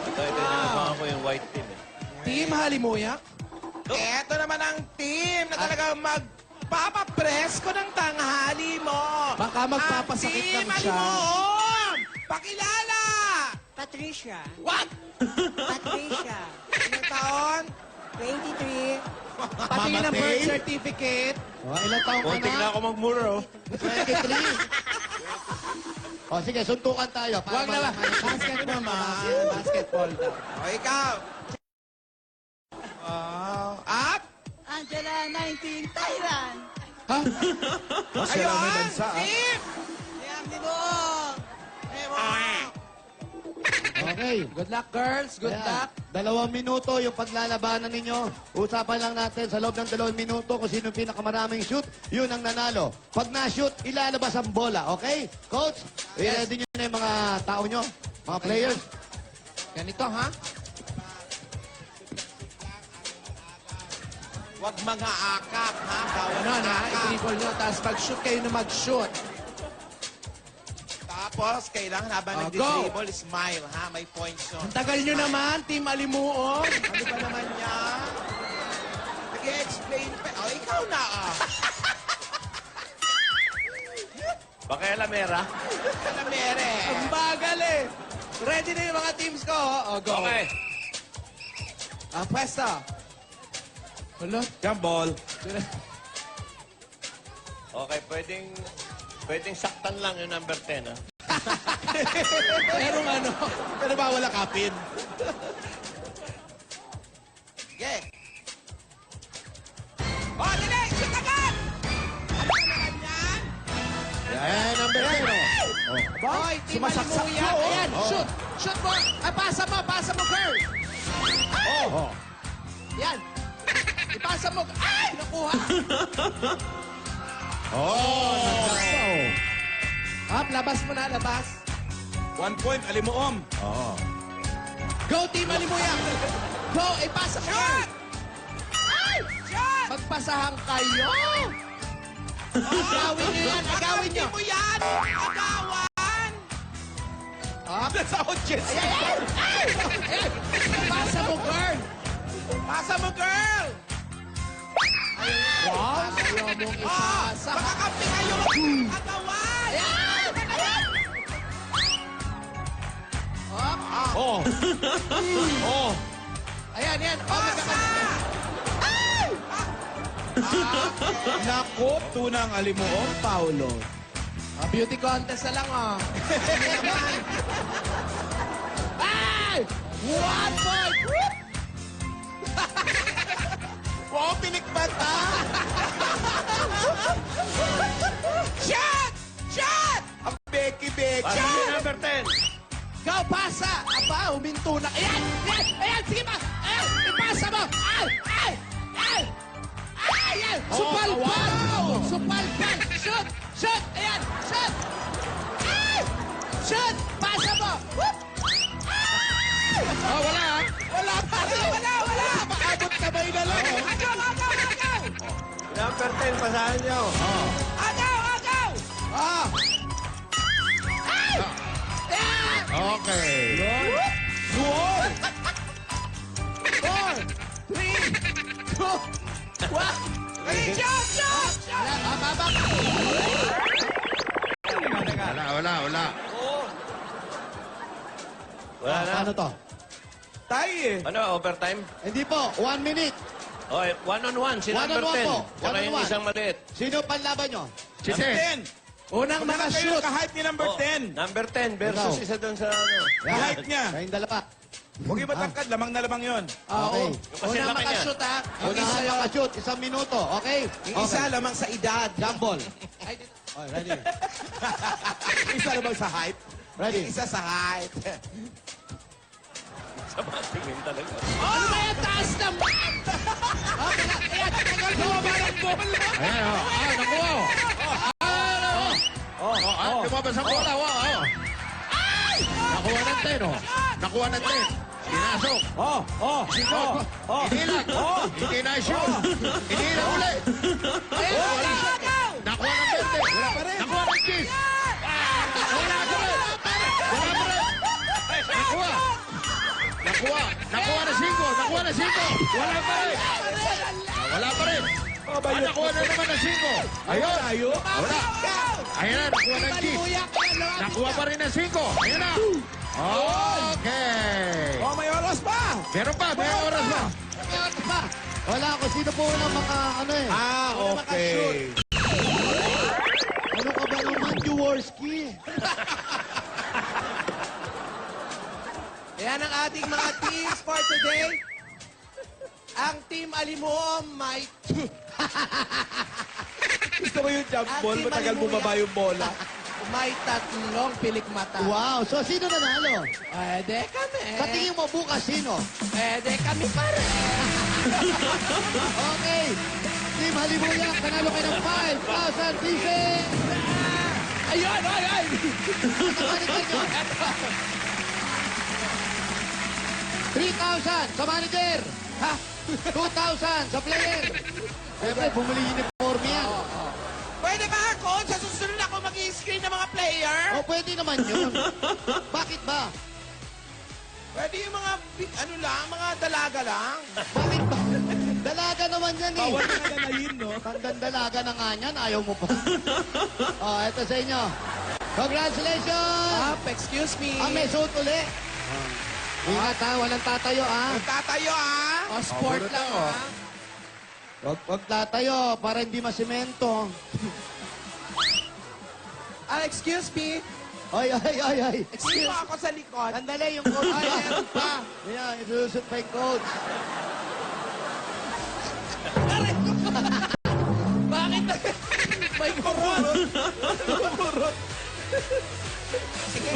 Ito, inabangan ko yung white team. Eh. Team Halimuyak? Eto naman ang team na talaga magpapapresko ng tanghali mo. Baka magpapasakit Ang ng team siya. Alimoon! Pakilala! Patricia. What? Patricia. Ilang taon? 23. Pati ng birth certificate. Oh, ilang taong ka Konting na na? ako magmura, oh. 23. O sige, suntukan tayo. para Huwag na ba? malaman. Basketball, basketball daw. O ikaw. At? Angela 19, Thailand. Masaya may bansa, ah. Team! Okay. Good luck, girls. Good Ayan. luck. 2 minuto yung paglalabanan ninyo. Usapan lang natin sa loob ng 2 minuto kung sino pinakamaraming shoot, yun ang nanalo. Pag na-shoot, ilalabas ang bola. Okay? Coach, i-ready nyo na yung mga tao nyo, mga players. Ganito, ha? Huwag mga akap, ha? Bawal Ano na, akap. i-dribble nyo. Tapos mag-shoot kayo na mag-shoot. Tapos, kailangan habang Oh, nag-dribble, smile, ha? May points yun. Ang tagal nyo naman, Team Alimuong. Ano ba naman yan? Nag-explain pa. Oh, ikaw na, ah. Pakialamera. Kalamere. Ang bagal eh. Ready na yung mga teams ko. Oh, go. Okay. Ang pwesto. Hello? Jump ball. Okay, pwedeng saktan lang yung number 10, ha? Merong ano. Pero bawal ang kapin. Yeah. Oh, dali! Shoot agad! Ano ka naman yan? Yan, number 10. Hoy, Team Sumasaksak Alimuya. ko, oh. Ayan, shoot. Shoot mo. Ah, pasa mo, girl. Oh. Yan. Ipasa mo. Ay, nakuha. Oh. Labas mo na, labas. 1 point, Alimuom. Oh. Go, Team Alimuya. Go, ipasa. Shot! Ay! Shot! Magpasahan kayo. Agawin nyo yan, agawin nyo. Hindi mo yan! Agawan! Up. Nasa audience. Ayan, ayan. Ipasa mo, girl. Pasa mo, girl! Wow, ayaw mong ipasa. Makakampi kayo! Agawan! Ayan! Ayan! Up. Oh. Oh. Ayan, yan. Oh, Pasa! Ay! Nako, tunang Alimuom, Paulo. Beauty contest na lang, oh. Ay! 1 point! Whoop! Wow, pinikbat ha! Shot! Shot! Ang Becky. Para yung number 10. Go, pasa! Aba, huminto na. Ayan! Ayan! Ayan! Sige pa! Ayan! Ipasa mo! Ay! Ay! Ay! Ay! Ayan! Supalpal! Supalpal! Shoot! Shoot! Ayan! Shoot! Ay! Shoot! Pasa mo! Whoop! Ay! Oh, wala ha? Wala pa rin! Wala! Abot kamay na lang. Agaw! Number 10, pasahan nyo. Agaw! Ah! Ay! Ayan! Okay. Goal. 4, 3, 2, 1. Shot! Baba! Wala. Wala na. Ano to? Tay eh. Ano, overtime? Hindi po, 1 minute. Okay, one-on-one, si One number on one 10. po. Tsaka yung One-on-one. isang maliit. Sino panlaban nyo? Si Number 10. 10. Unang Magkano kayo makashoot. naka-hype ni number Oh, 10? Number 10 versus Ikaw. isa doon sa ano. Hype niya. Kayong dalawa. Huwag yung matangkad, lamang na lamang yun. Okay. Kasi Unang laki niya. makashoot, ha? Yung isa makashoot, 1 minuto. Okay? Yung isa lamang sa edad. Jump ball. Ay, Okay, ready? Isa na sa hype? Ready? Yung isa sa height. Sa mga tingin talaga. ano ba yung taas naman? Okay na. Ayan, tagal mo ba ng bola? Ayan, oh. Nakuha. Lumabas ang bola. Nakuha ng 10, oh. Nakuha ng 10. Pinasok. Oh. Inilag. Hindi na shoot. Inilag ulit. Ayan, Nakuha ng 20. Wala pa rin. Nakuha ng 10. Wala pa rin. Nakuha na 5. Nakuha na 5. Wala pa rin. Wala pa rin. Nakuha na naman ng 5. Ayun. Wala. Ayan na, nakuha ng 10. Alimuya, kaya lahat. Nakuha pa rin ng 5. Ayan na. Okay. Oh, may oras pa. Meron pa. May oras pa. Wala ko. Sino po ng mga ano eh? Okay. Ano ka ba naman, Jaworski? Ayan ang ating mga teams for today. Ang Team Alimuom may... Gusto mo yung jump At ball? si Matagal Malimuya. bumaba yung bola. may 3 pilikmata. Wow. So, sino nanalo? Pwede kami. Sa tingin mo bukas, sino? Pwede kami pa rin. Okay. Team Halimuya, panalo kayo ng 5,000 pieces. Ayun, ay, ay. Sa manager nyo. 3,000 sa manager. Ha? 2,000 sa player. Siyempre, bumili yung uniform yan. Pwede ba ako? Sa susunod ako mag-i-screen ng mga player? O, pwede naman yun. Bakit ba? Pwede yung mga, ano lang, mga dalaga lang. Bakit ba? Dalaga naman yan eh. Bawal na nga na yun, no? Tandang dalaga na nga yan, ayaw mo pa. O, eto sa inyo. Congratulations! Excuse me. May suot uli. Ingat ha, walang tatayo ha. Tatayo, ah! O, sport lang, ha? Huwag tatayo para hindi masimento. Excuse me. Ay. Sino ako sa likod? Sandali, yung coach. Ay, meron pa. Ayan, isusot pa yung coach. Bakit? May kurot. Sige.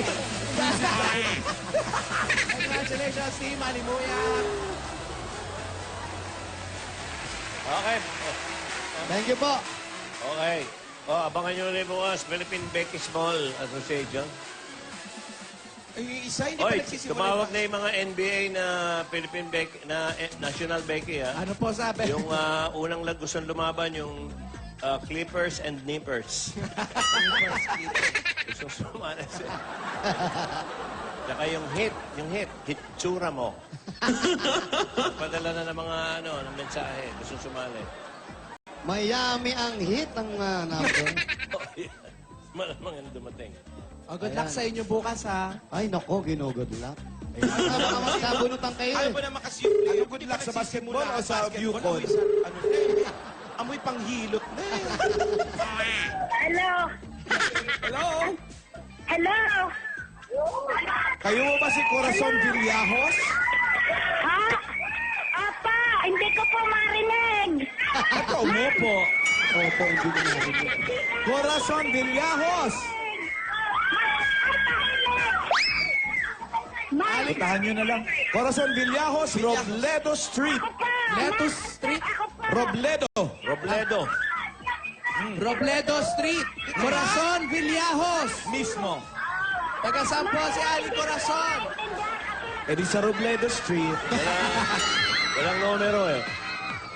Congratulations, Team Halimuya. Okay. Thank you po. Okay. Abangan nyo rin bukas, Philippine Basketball Association. Ay, isa, hindi pa Oy, nagsisimula. tumawag na yung mga NBA na Philippine National Becky, ha? Ano po sabi? Yung unang gustong lumaban, yung Clippers and Nippers. Gusto sumana siya. Tsaka yung hitsura mo. Padala na ng mga ng mensahe. Gusto sumali. Mayami ang hit ang number. Malamang ang dumating. Good luck sa inyo bukas, ha? Ay, nako, ginugod luck. Baka magkabunutan kayo. Ano eh. ba naman kasi ano, good luck sa basketball o sa view code? Amoy panghilot na eh. Hello? Hello? Hello? Kayo mo ba si Corazon Villajos? Ha? Apa, hindi ko po marinig. Ako, umupo. Opo, hindi ko narinig. Corazon Villajos! Puntahan nyo na lang. Corazon Villajos, Robledo Street. Letus Street. Robledo. Robledo Street. Corazon Villajos. Mismo. Taga saan po si Ali Corazon? E di sa Robledo Street. Walang numero eh.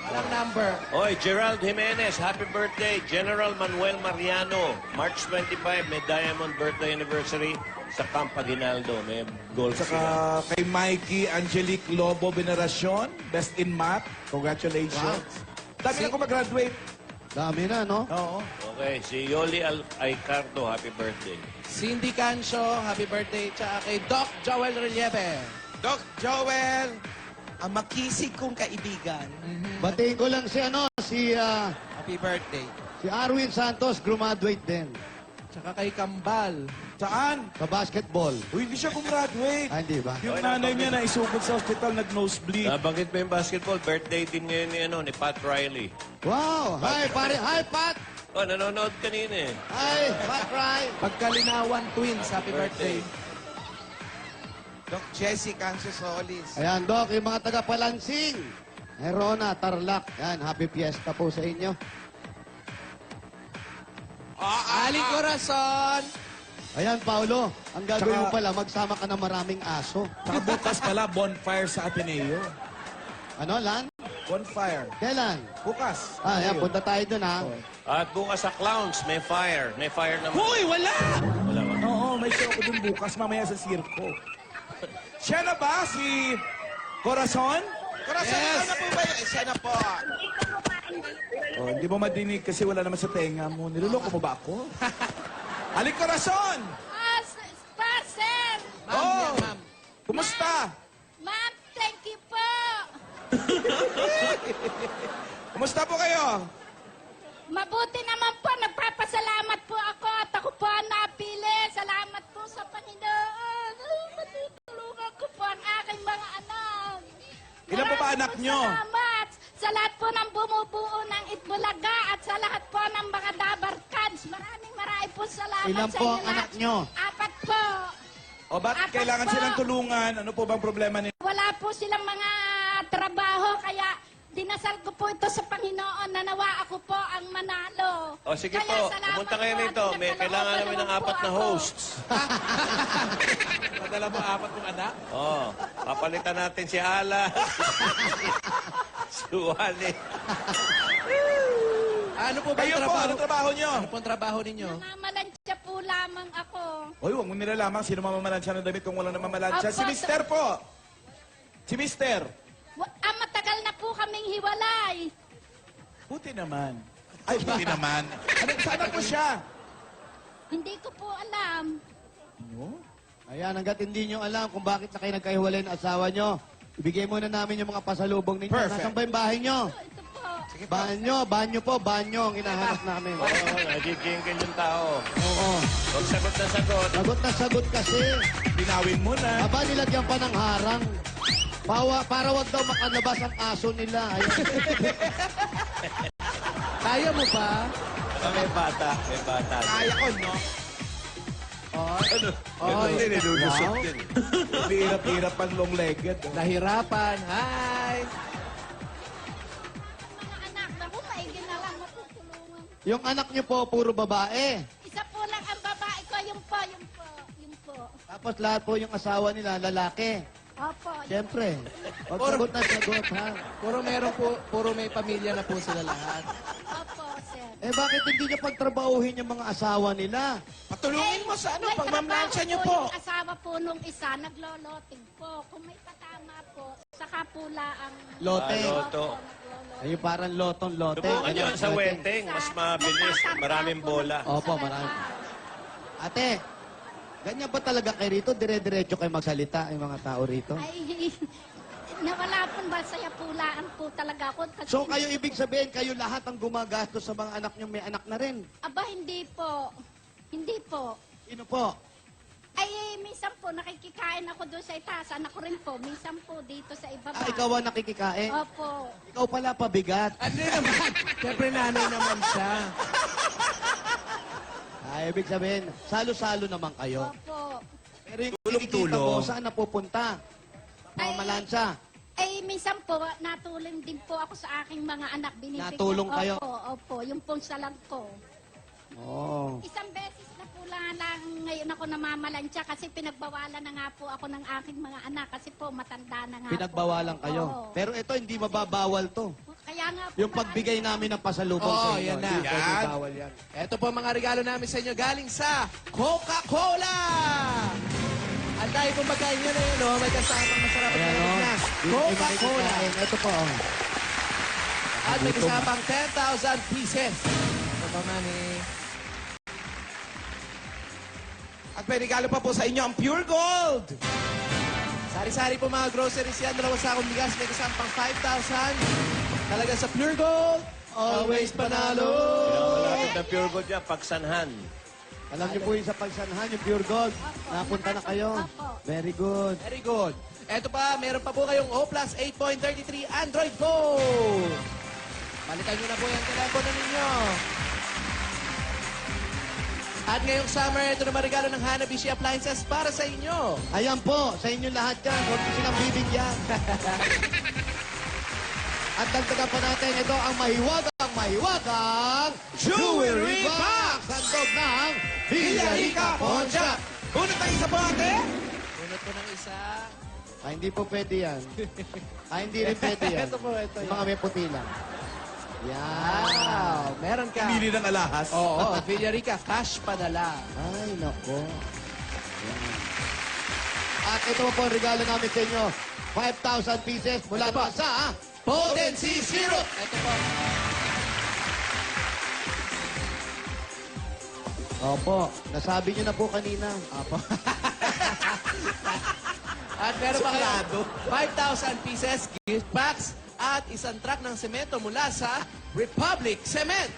Walang number. Oy, Gerald Jimenez, happy birthday. General Manuel Mariano, March 25, may Diamond birthday anniversary sa Camp Aguinaldo. May gold Saka sila. kay Mikey Angelique Lobo Veneracion, best in math. Congratulations. Dami na graduate. Dami na, no? Oo. Okay, si Yoli Aicardo, happy birthday. Cindy Cancio, happy birthday. Tsaka kay Doc Joel Relieve. Doc Joel, ang makisig kong kaibigan. Batiin ko lang si Happy birthday. Arwin Santos, graduate din. Tsaka kay Kambal. Saan? Sa basketball. Uy, hindi siya gumraduate. Hindi ba? Yung nanay niya na isugod sa hospital, nag-nosebleed. Nabanggit mo yung basketball, birthday din ngayon ni Pat Riley. Wow! Hi, pare! Hi, Pat! Oh, nanonood kanina eh. Hi, Pat Rai! Pagkalinawan Twins, happy birthday. Doc Jessica Solis. Ayan, Doc, yung mga taga-Palansing. Herona, Tarlac. Yan, happy fiesta po sa inyo. Ali Corazon. Ayan, Paolo, ang gagawin mo Tsaka- pala, magsama ka ng maraming aso. Saka bukas pala, bonfire sa Ateneo. Ano, Lan? Bonfire. Kailan? Bukas. Ayan, punta tayo dun, ha? At bukas sa Clowns, may fire. May fire naman. Hoy, wala! Wala ba? Oo, may show ko dun bukas, mamaya sa sirko. Siya na ba si Corazon? Corazon, Yes. ano po ba yun? Siya na po. Oh, hindi mo madinig kasi wala naman sa tenga mo. Niloloko mo ba ako? Ali Corazon! Sir! Ma'am, Oh. yan, ma'am. Kumusta? Ma'am, thank you po! Kumusta po kayo? Mabuti naman po, nagpapasalamat po ako at ako po ang napili. Salamat po sa Panginoon. Matutulungan ko po ang aking mga anak. Ilan po ba anak nyo? Salamat sa lahat po ng bumubuo ng Itbulaga at sa lahat po ng mga Dabarkads. Maraming po salamat Ilan sa po inyo ang anak lahat. nyo? 4 po. O ba't Apat kailangan po. silang tulungan? Ano po bang problema nila? Wala po silang mga trabaho, kaya dinasal ko po ito sa Panginoon na nawa ako po ang manalo. O sige Kaya po, salamat pumunta kayo po nito. at May kailangan namin ng pinapalooban 4 na po ako. hosts. Madala mo 4 mong anak? Oh, papalitan natin si Ala. si Wally. Ano po ba Kayo yung po, trabaho? ano trabaho nyo? Ano pong trabaho ninyo? Namamalansya po lamang ako. Oy, huwag mo nilalaman sino mamamalansya ng damit kung walang namamalansya. Si Opo, Mister po. Si Mister. Matagal na po kaming hiwalay. Buti naman. Ay, buti naman. Ano, saan ako siya? Hindi ko po alam. Ayan, hanggat hindi nyo alam kung bakit na kayo nagkahiwalay ng asawa nyo, ibigay muna namin yung mga pasalubong ninyo. Perfect. Nasaan ba yung bahay nyo? Ito po. Banyo ang hinahanap namin. Oo, nagigingil yung tao. Oo. Huwag sagot na sagot. Sagot na sagot kasi. Linawin mo na. Aba, nilagyan pa ng harang. Para wag daw makalabas ang aso nila. Ayan. Kaya mo ba? May bata. May bata. Kaya ko, no? Oh, Nilulusot wow. yun. Hirap-hirap pang long-legged. Nahirapan. Hi! Mga anak, naku, maigi na lang matutulungan. Yung anak nyo po, puro babae. Isa po lang ang babae ko, yun po. Tapos lahat po yung asawa nila, lalaki. Opo, Siyempre. Wag sagot na sagot, ha? Puro may pamilya na po sila lahat. opo, sir. Eh, bakit hindi nyo pagtrabahuhin yung mga asawa nila? Patulungin mo sa ano, May pagmamlansya trabaho niyo po. Yung asawa po nung isa, nagloloting po. Kung may patama po, saka pula ang... Lote. Loto. Ayun, parang lote. Subukan nyo sa weteng. Mas mabilis. Maraming bola. Opo, marami. Ate, ganyan ba talaga kayo rito? Dire-diretso kayo magsalita yung mga tao rito? Ay, nawala po ba saya pulaan po talaga ako. Kasi So, kayo ibig sabihin, kayo lahat ang gumagastos sa mga anak nyo, may anak na rin. Aba, hindi po. Hindi po. Sino po? Ay, minsan po, nakikikain ako doon sa itaas. Anak ko rin po. Minsan po dito sa ibaba. Ah, ikaw ang nakikikain? Opo. Ikaw pala pabigat. Ano naman? Siyempre nanay naman siya. Ay, ibig sabihin, salo-salo naman kayo. Opo. Pero yung kinikita mo, saan napupunta? Sa mga Ay, malansya. Ay, minsan po, natulong din po ako sa aking mga anak. Binibigyan. Natulong kayo? Opo. Yung pong salag ko. Oh. Isang beses na po lang ngayon ako namamalansya kasi pinagbawalan na nga po ako ng aking mga anak kasi po matanda na nga Pinagbawalan po. kayo. Oo. Pero ito, hindi mababawal to. Kaya nga po. Yung pagbigay namin ng pasalubong sa Oh, inyo. yan na. Hindi pwede bawal yan. Ito po mga regalo namin sa inyo galing sa Coca-Cola! Ang dahil pong pagkain nyo na yun, oh. May kasamang masarap at Ayan, malamig oh. na Dito Coca-Cola. kayo makikikain. Ito po, oh. At may kasamang 10,000 pieces. Ito pa, mami. At may regalo pa po sa inyo ang Pure Gold. Sari-sari po mga groceries yan. 2 sakong bigas, may kasamang 5,000. Talaga sa Pure Gold, always panalo. Malapit na pure gold yan. Pagsanhan. Alam niyo po yung sa pagsanhan, yung Pure Gold. Napunta na kayo. Very good. Very good. Ito pa, meron pa po kayong O Plus 8.33 Android phone. Balikan nyo na po yung telepono ninyo. At ngayong summer, ito naman regalo ng Hanabishi Appliances para sa inyo. Ayan po, sa inyo lahat yan. Huwag niyo silang bibigyan. At dagdagan pa natin, ito ang mahiwagang Jewelry Box! Sandog ng Villarica Poncha. Unot ang isa po, ate. Unot po ng isa. Ah, hindi po pwede yan. Ah, hindi rin pwede yan. Ito po, ito Yung mga may puti lang. Yan. Wow, meron ka. Pili ng alahas. Oo, Villarica, cash padala. Ay, nako. Yan. At ito po ang regalo namin sa inyo. 5,000 pieces mula pa sa Potency Zero. Ito po. Opo, nasabi niyo na po kanina. Apo. At meron pa kayo 5,000 pieces gift packs at isang truck ng semento mula sa Republic Cement.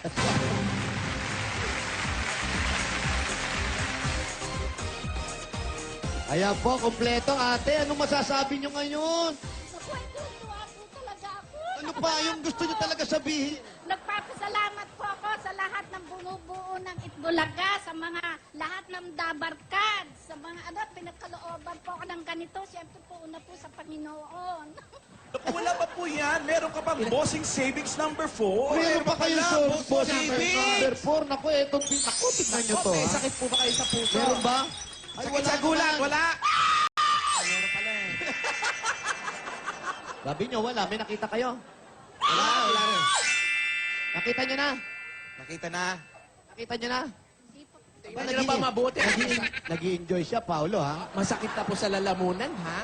Ayan po, kompleto ate. Anong masasabi niyo ngayon? Nakwento-tuwa po talaga ako. Ano pa yung gusto niyo talaga sabihin? Nagpapasalamat po ako sa lahat ng bumubuo ng Itbulaga, sa mga lahat ng Dabarkad, sa mga pinagkalooban po ako ng ganito. Siyempre po, una po sa Panginoon. Naku, wala pa po yan. Meron ka pang Bossing Savings number 4. Meron pa kayo sa boss number 4. Naku, etong naku, tignan niyo to. May ha? sakit po ba kayo sa puso? Meron ba? Ay, Sakit sa gulat, naman. wala. Meron pala eh. Sabi niyo, wala. May nakita kayo? Wala rin. Nakita niyo na? Nakita na. Nakita niyo na? Tingnan nyo na ba mabuti? Nag-i-enjoy siya, Paolo, ha? Masakit na po sa lalamunan, ha?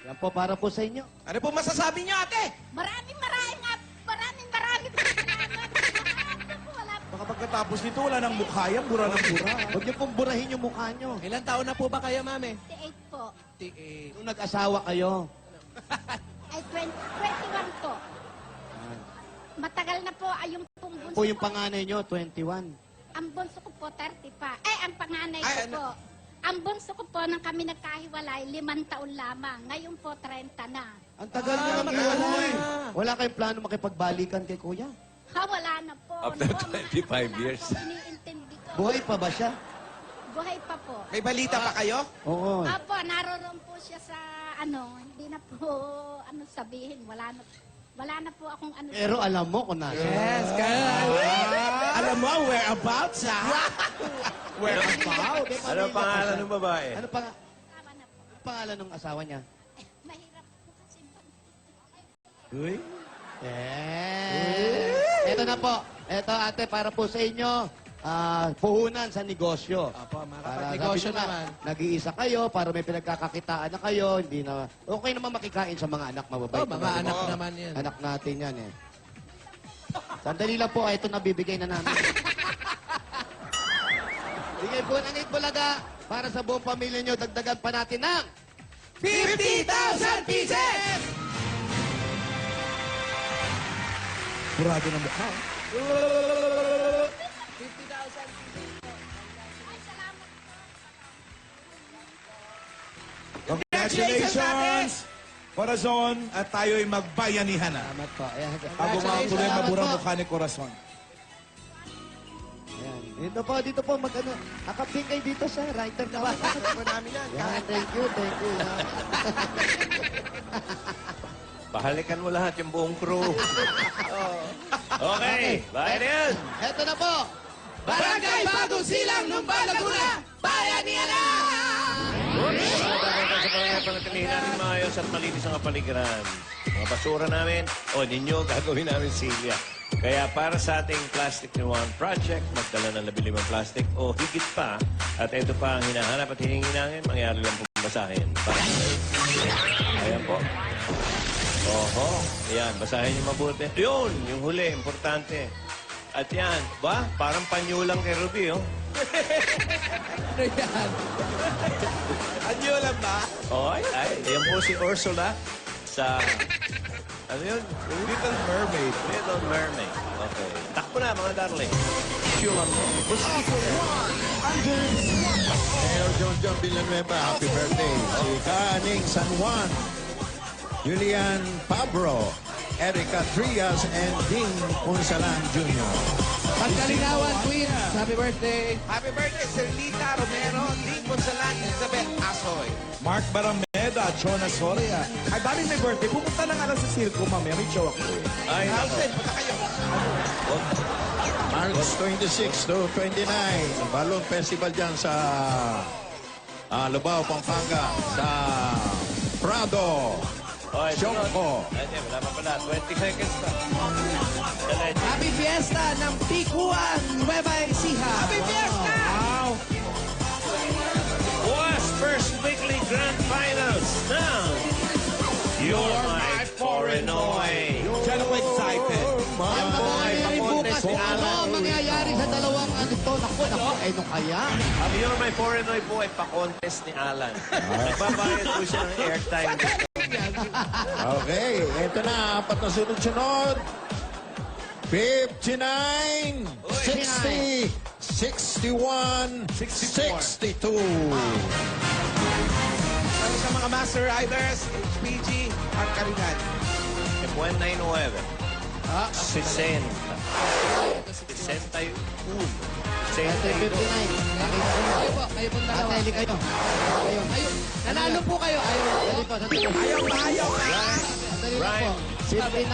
Yan po, para po sa inyo. Ano po masasabi niyo, ate? Maraming po salamat. pagkatapos nito, wala nang mukha yan, bura ng bura. Huwag niyo pong burahin yung mukha niyo. Ilan taon na po ba kayo, mami? 58 po. Nung nag-asawa kayo. Ay, 21 po. Matagal na po ay yung pong bunso Po yung ko. panganay niyo, 21. Ang bunso ko po, 30 pa. Ay, ang panganay ko Ay, po. Ang bunso ko po, nang kami nagkahiwalay, 5 taon lamang. Ngayon po, 30 na. Ang tagal niyo nang iwalay. Wala kayong plano makipagbalikan kay kuya? Ha, wala na po. After Ano po, mga 25 anak na years. po, iniintindi ko. Buhay pa ba siya? Buhay pa po. May balita pa kayo? Oo. Apo, naroon po siya sa, hindi na po, sabihin. Wala na po akong Pero alam mo kung nasa. Yes, girl. Alam mo, whereabouts, ha? Whereabouts? Ano ang pangalan ng babae? Ano pangalan ng asawa niya? mahirap po kasi. Uy. Ito na po. Ito ate, para po sa inyo, puhunan sa negosyo. Apo, Para makapag-negosyo sabi nyo nga, naman. nag-iisa kayo, para may pinagkakakitaan na kayo, hindi na, okay naman makikain sa mga anak, mababait. Oh, mga naman. anak naman yan. Anak natin yan eh. Sandali lang po, ito nabibigay na namin. Bigay po ng Itbulaga para sa buong pamilya nyo, dagdagan pa natin ng 50,000 pieces! Burado ng mukha. Congratulations! Corazon, at tayo'y magbayanihan na. Salamat po. Ayan. Bago makakuloy Salamat mabura po. mukha ni Corazon. Ayan. Dito po, akapin kayo dito sa writer na ba? Namin yan. Yan, thank you. Pahalikan mo lahat yung buong crew. Okay, bahay na yan. Eto na po. Barangay Bagong Silang, Lumban, Laguna, Bayanihan na! Mga bagay sa barangay, panatilihin natin maayos at malinis ang kapaligiran. Mga basura namin, ninyo, gagawin namin silya. Kaya para sa ating Plastic ni One Project, magdala ng 15 plastic o higit pa. At ito pa ang hinahanap at hininginangin, mangyari lang pong basahin. Ayan po. Oho, ayan, basahin niyo mabuti. Yun, yung huli, importante. At yan, ba? Parang panyulang kay Ruby, oh. Ano yan? Anyo lang ba? Oh, ayan po si Ursula sa, ano yun? Little Mermaid. Little Mermaid. Okay. Takbo na, mga darling. Mayor John Villanueva, happy birthday. Si Kaning San Juan, Julian Pabro, Erica Trias, and Ding Unsalan Jr. Pagkalinawan, Queen. Happy birthday. Happy birthday, Sir Lita Romero, Ding Gonzalan, Elizabeth Asoy. Mark Barameda, Chona Soria. Ay, dali may birthday. Pumunta lang alam sa circo, mamaya. May show ako eh. Ay, nako. Alfred, punta kayo. March 26 to 29, Balloon Festival dyan sa Lubao, Pampanga, sa Prado. Okay, Shoko. Ay, wala pa pala. 20 seconds pa. Dali. Happy Fiesta ng Pikuan, Nueva Ecija. Happy Fiesta! Wow! Was First Weekly Grand Finals now. You're my Porinoy. Diyan ako excited. Yan mangyayari bukas. Ano ang mangyayari sa dalawang ito? Naku, nung kaya? Ang You're my Porinoy po ay pa-contest ni Alan. Nagbabayad po siya ng airtime. Okay, eto na, apat na sunod-sunod. 59, 60, 61, 62. Para sa mga Master Riders, HPG, at Caridad. Que buen 9-9. 60. 61. Ito yung 59. Nakita ko na. Kayo po, kayo po dalawa. Ate, kayo. Kayo. Ayun, nanalo po kayo. Ayun. Dali po, sandali po. Ayaw ka! Sandali lang po. 59.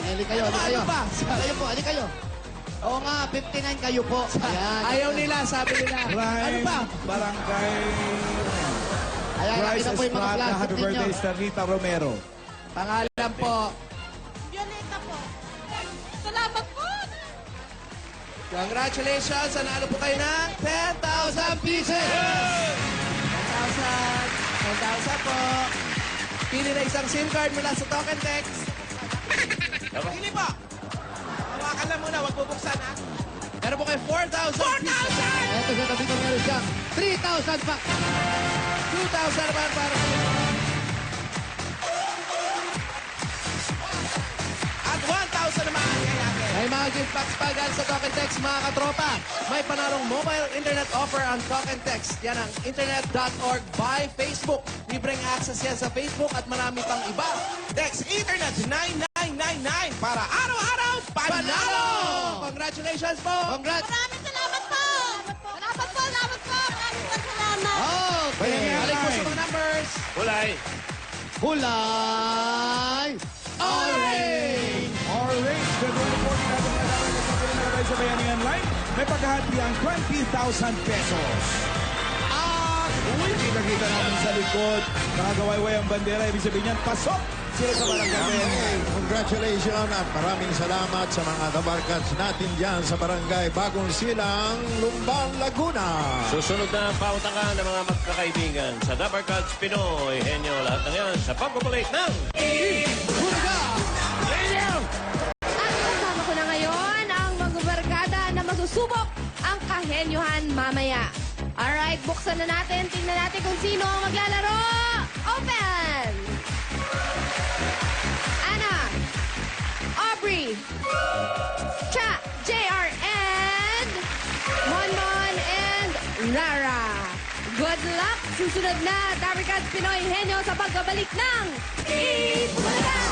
Ali kayo, ali kayo. Kayo po, ali kayo. Oo nga, 59 kayo po. Ayan. Ayaw nila, sabi nila. Ano Rhyme, pa? Barangay. Ayan, laki Bryce na po yung mga Estrada, plastic happy ninyo. birthday, Starlita Romero. Pangalan po. Violeta po. Salamat po. Congratulations! Nanalo po kayo ng 10,000 pieces! 10,000 po. Pili na isang SIM card mula sa Token Text. Pili po! Hawakan lang muna, wag bubuksan ha. Meron po kayo 4,000! 4,000! Ito sa tabi ko meron siyang 3,000 pa. 2,000 naman para At 1,000 naman kay ate. may mga gift packs pa dyan sa Talk and Text, mga katropa. May panarong mobile internet offer ang Talk and Text. Yan ang internet.org by Facebook. Libreng access yan sa Facebook at marami pang iba. Text Internet 9999 para araw-araw panalo! Congratulations po! Congrats! Maraming salamat po! Salamat po! Salamat po! Maraming salamat! Okay. Balik po sa mga numbers. Kulay. Kulay! Orange! Orange, the 24 natin na dapat na tayo sa Bayanihan Line. May paghahati ang 20,000 pesos. At, kita-kita natin sa likod. Nakagawayway ang bandera. Ibig sabihin yan, pasok sila sa Barangay Bayanihan. Okay, congratulations at maraming salamat sa mga Dabarkats natin dyan sa Barangay Bagong Silang, Lumban, Laguna. Susunod na ang pautakan ng mga magkakaibigan sa Dabarkads Pinoy. Henyo, lahat ng yan sa pagpapalit ng At kasama ko na ngayon ang magbarkada na masusubok ang kahenyuhan mamaya. Alright, buksan na natin. Tingnan natin kung sino ang maglalaro. Open! Anna, Aubrey, Cha, JR, and Monmon and Rara. Good luck! Susunod na Dabarkads Pinoy Henyo sa pagbabalik ng Eat Bulaga!